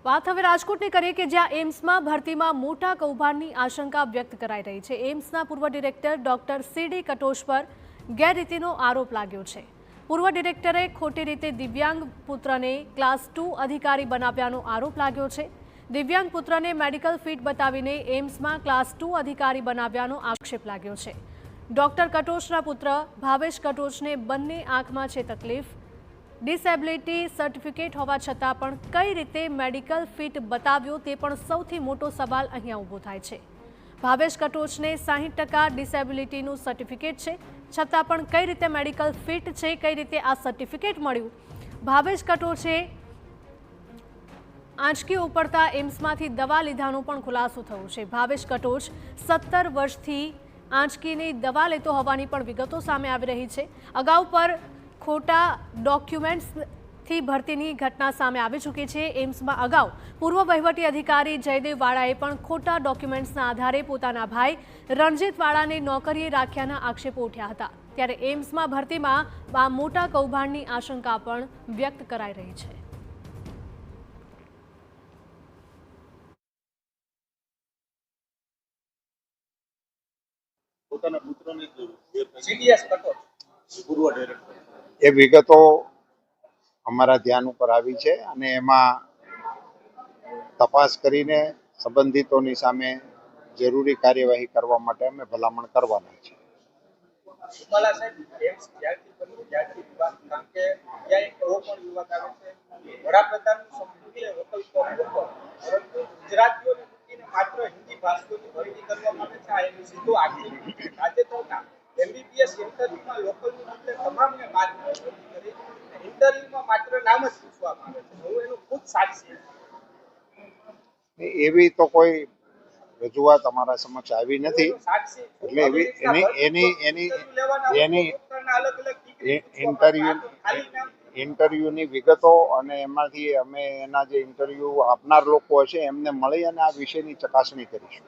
વાત હવે રાજકોટની કરીએ કે જ્યાં એમ્સમાં ભરતીમાં મોટા કૌભાંડની આશંકા વ્યક્ત કરાઈ રહી છે। એમ્સના પૂર્વ ડિરેક્ટર ડોક્ટર સીડી કટોચ પર ગેરરીતિનો આરોપ લાગ્યો છે। પૂર્વ ડિરેક્ટરે ખોટી રીતે દિવ્યાંગ પુત્રને ક્લાસ 2 અધિકારી બનાવ્યાનો આરોપ લાગ્યો છે। દિવ્યાંગ પુત્રને મેડિકલ ફિટ બતાવીને એમ્સમાં ક્લાસ 2 અધિકારી બનાવ્યાનો આક્ષેપ લાગ્યો છે। ડોક્ટર કટોચના પુત્ર ભાવેશ કટોચને બંને આંખમાં છે તકલીફ। ડિસેબિલિટી સર્ટિફિકેટ હોવા છતાં પણ કઈ રીતે મેડિકલ ફિટ બતાવ્યો તે પણ સૌથી મોટો સવાલ અહીંયા ઊભો થાય છે। ભાવેશ કટોચને 60% ડિસેબિલિટીનું સર્ટિફિકેટ છે, છતાં પણ કઈ રીતે મેડિકલ ફિટ છે, કઈ રીતે આ સર્ટિફિકેટ મળ્યું? ભાવેશ કટોચે આંચકી ઉપડતા એમ્સમાંથી દવા લીધાનો પણ ખુલાસો થયો છે। ભાવેશ કટોચ 17 વર્ષથી આંચકીની દવા લેતો હોવાની પણ વિગતો સામે આવી રહી છે। અગાઉ પર ખોટા ડોક્યુમેન્ટ્સથી ભરતીની ઘટના સામે આવી ચૂકી છે। એમ્સમાં અગાઉ પૂર્વ વહીવટી અધિકારી જયદેવ વાળાએ પણ ખોટા ડોક્યુમેન્ટ્સના આધારે પોતાના ભાઈ રણજીત વાળાને નોકરીએ રાખ્યાના આક્ષેપો ઉઠ્યા હતા। ત્યારે એમ્સમાં ભરતીમાં આ મોટા કૌભાંડની આશંકા પણ વ્યક્ત કરાઈ રહી છે। એ વિગતો અમારા ધ્યાન ઉપર આવી છે અને એમાં તપાસ કરીને સંબંધિતોની સામે જરૂરી કાર્યવાહી કરવા માટે અમે ભલામણ કરવાના છીએ। MBBS ઇન્ટરવ્યુમાં લોકલની બદલે તમામને બાદ કરી ઇન્ટરવ્યુમાં માત્ર નામ જ પૂછવામાં આવે છે। હું એનું ખુદ સાક્ષી એવી તો કોઈ રજૂઆત અમારા સમક્ષ આવી નથી, એટલે એવી એની ઇન્ટરવ્યુની વિગતો અને એમાંથી અમે એના જે ઇન્ટરવ્યુ આપનાર લોકો હશે એમને મળી અને આ વિષયની ચકાસણી કરીશું।